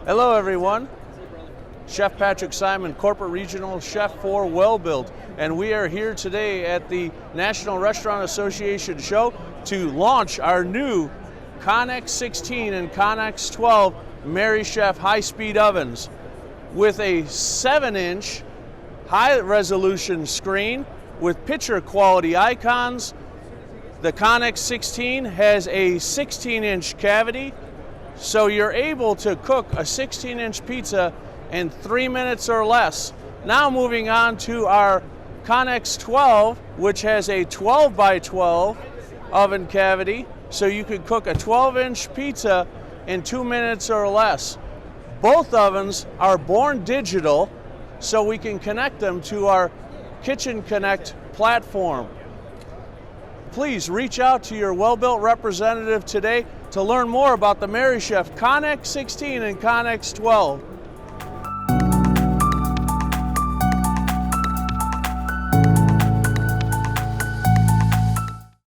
Hello everyone, Chef Patrick Simon, Corporate Regional Chef for Welbilt, and we are here today at the National Restaurant Association show to launch our new conneX 16 and conneX 12 Merrychef high-speed ovens with a 7-inch high-resolution screen with picture quality icons. The conneX 16 has a 16-inch cavity, so you're able to cook a 16-inch pizza in 3 minutes or less. Now moving on to our conneX 12, which has a 12 by 12 oven cavity, so you could cook a 12-inch pizza in 2 minutes or less. Both ovens are born digital, so we can connect them to our Kitchen Connect platform. Please reach out to your Welbilt representative today to learn more about the Merrychef conneX 16 and conneX 12.